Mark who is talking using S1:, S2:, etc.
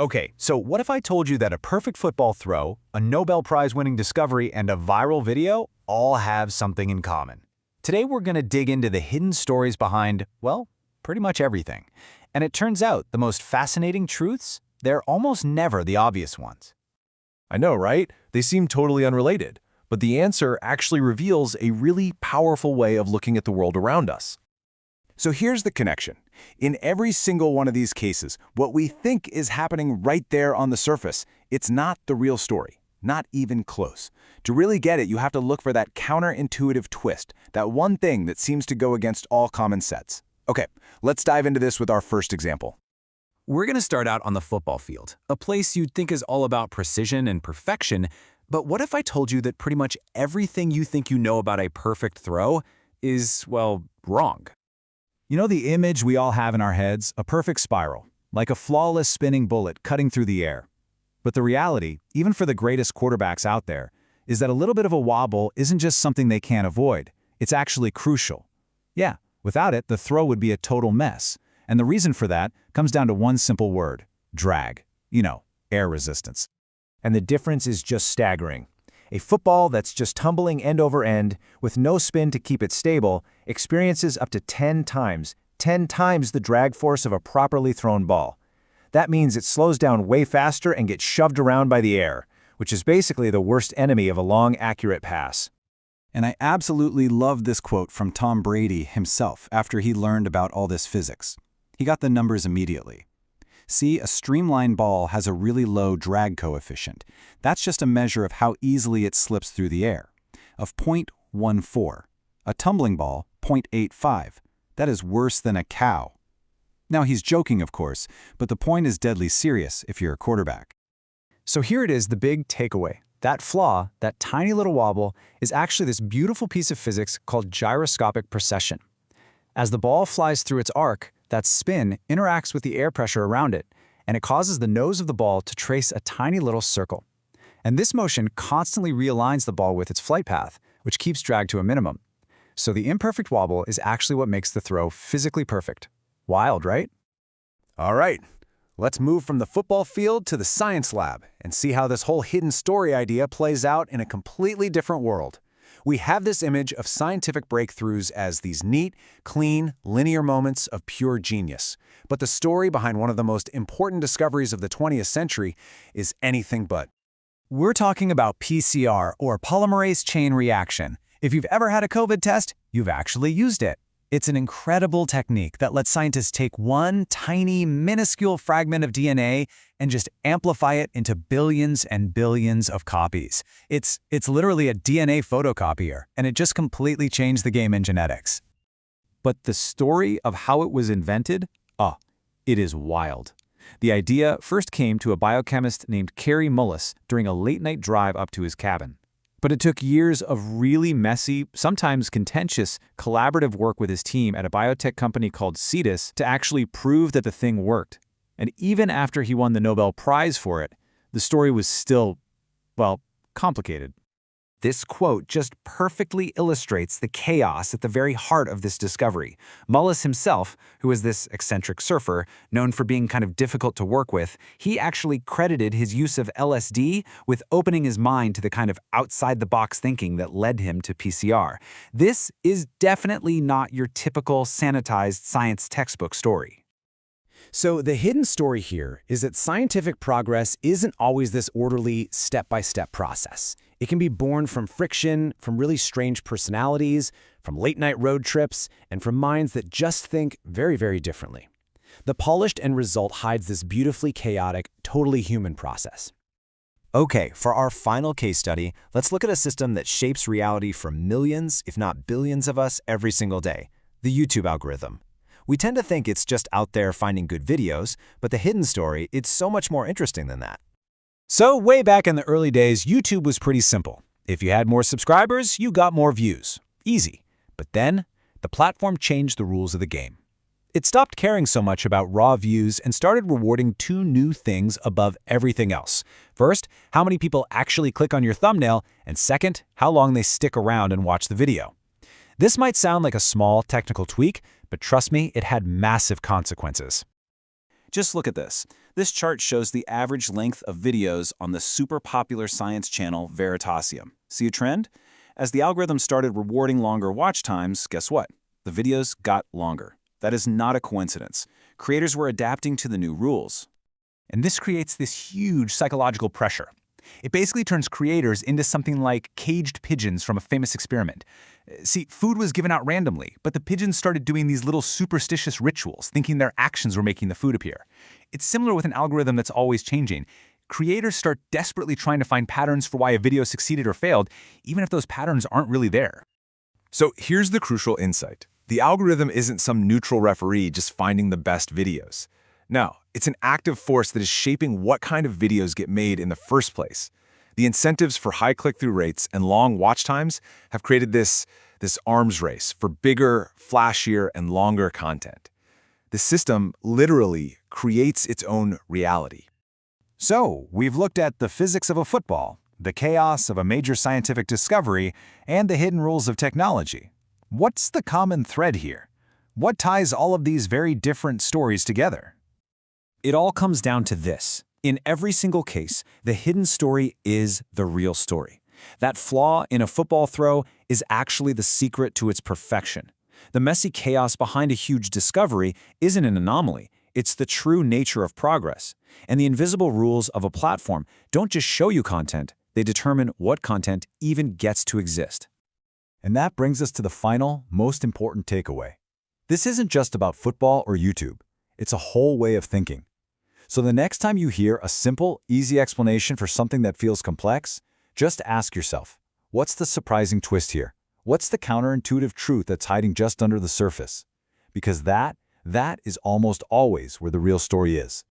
S1: Okay, so what if I told you that a perfect football throw, a Nobel Prize-winning discovery, and a viral video all have something in common? Today we're going to dig into the hidden stories behind, well, pretty much everything. And it turns out the most fascinating truths, they're almost never the obvious ones.
S2: I know, right? They seem totally unrelated, but the answer actually reveals a really powerful way of looking at the world around us.
S3: So here's the connection. In every single one of these cases, what we think is happening right there on the surface, it's not the real story, not even close. To really get it, you have to look for that counterintuitive twist, that one thing that seems to go against all common sense. Okay, let's dive into this with our first example.
S4: We're going to start out on the football field, a place you'd think is all about precision and perfection, but what if I told you that pretty much everything you think you know about a perfect throw is, well, wrong?
S1: You know the image we all have in our heads, a perfect spiral, like a flawless spinning bullet cutting through the air. But the reality, even for the greatest quarterbacks out there, is that a little bit of a wobble isn't just something they can't avoid. It's actually crucial. Yeah, without it, the throw would be a total mess. And the reason for that comes down to one simple word: drag. You know, air resistance.
S5: And the difference is just staggering. A football that's just tumbling end over end, with no spin to keep it stable, experiences up to 10 times the drag force of a properly thrown ball. That means it slows down way faster and gets shoved around by the air, which is basically the worst enemy of a long, accurate pass.
S1: And I absolutely love this quote from Tom Brady himself after he learned about all this physics. He got the numbers immediately. See, a streamlined ball has a really low drag coefficient. That's just a measure of how easily it slips through the air, of 0.14. A tumbling ball, 0.85. That is worse than a cow. Now, he's joking, of course, but the point is deadly serious if you're a quarterback.
S4: So here it is, the big takeaway. That flaw, that tiny little wobble, is actually this beautiful piece of physics called gyroscopic precession. As the ball flies through its arc, that spin interacts with the air pressure around it, and it causes the nose of the ball to trace a tiny little circle. And this motion constantly realigns the ball with its flight path, which keeps drag to a minimum. So the imperfect wobble is actually what makes the throw physically perfect. Wild, right?
S3: All right, let's move from the football field to the science lab and see how this whole hidden story idea plays out in a completely different world. We have this image of scientific breakthroughs as these neat, clean, linear moments of pure genius. But the story behind one of the most important discoveries of the 20th century is anything but.
S1: We're talking about PCR, or polymerase chain reaction. If you've ever had a COVID test, you've actually used it. It's an incredible technique that lets scientists take one tiny, minuscule fragment of DNA and just amplify it into billions and billions of copies. It's literally a DNA photocopier, and it just completely changed the game in genetics. But the story of how it was invented? It is wild. The idea first came to a biochemist named Kary Mullis during a late-night drive up to his cabin. But it took years of really messy, sometimes contentious, collaborative work with his team at a biotech company called Cetus to actually prove that the thing worked. And even after he won the Nobel Prize for it, the story was still, well, complicated.
S5: This quote just perfectly illustrates the chaos at the very heart of this discovery. Mullis himself, who is this eccentric surfer, known for being kind of difficult to work with, he actually credited his use of LSD with opening his mind to the kind of outside-the-box thinking that led him to PCR. This is definitely not your typical sanitized science textbook story.
S6: So the hidden story here is that scientific progress isn't always this orderly, step-by-step process. It can be born from friction, from really strange personalities, from late-night road trips, and from minds that just think very, very differently. The polished end result hides this beautifully chaotic, totally human process.
S5: Okay, for our final case study, let's look at a system that shapes reality for millions, if not billions of us every single day: the YouTube algorithm. We tend to think it's just out there finding good videos, but the hidden story, it's so much more interesting than that.
S1: So way back in the early days, YouTube was pretty simple. If you had more subscribers, you got more views. Easy. But then, the platform changed the rules of the game. It stopped caring so much about raw views and started rewarding two new things above everything else. First, how many people actually click on your thumbnail, and second, how long they stick around and watch the video. This might sound like a small technical tweak, but trust me, it had massive consequences. Just look at this.
S3: This chart shows the average length of videos on the super popular science channel Veritasium. See a trend? As the algorithm started rewarding longer watch times, guess what? The videos got longer. That is not a coincidence. Creators were adapting to the new rules.
S7: And this creates this huge psychological pressure. It basically turns creators into something like caged pigeons from a famous experiment. See, food was given out randomly, but the pigeons started doing these little superstitious rituals, thinking their actions were making the food appear. It's similar with an algorithm that's always changing. Creators start desperately trying to find patterns for why a video succeeded or failed, even if those patterns aren't really there.
S2: So here's the crucial insight. The algorithm isn't some neutral referee just finding the best videos. No, it's an active force that is shaping what kind of videos get made in the first place. The incentives for high click-through rates and long watch times have created this arms race for bigger, flashier, and longer content. The system literally creates its own reality.
S4: So, we've looked at the physics of a football, the chaos of a major scientific discovery, and the hidden rules of technology. What's the common thread here? What ties all of these very different stories together? It all comes down to this. In every single case, the hidden story is the real story. That flaw in a football throw is actually the secret to its perfection. The messy chaos behind a huge discovery isn't an anomaly. It's the true nature of progress. And the invisible rules of a platform don't just show you content, they determine what content even gets to exist.
S6: And that brings us to the final, most important takeaway. This isn't just about football or YouTube. It's a whole way of thinking. So the next time you hear a simple, easy explanation for something that feels complex, just ask yourself, what's the surprising twist here? What's the counterintuitive truth that's hiding just under the surface? Because that is almost always where the real story is.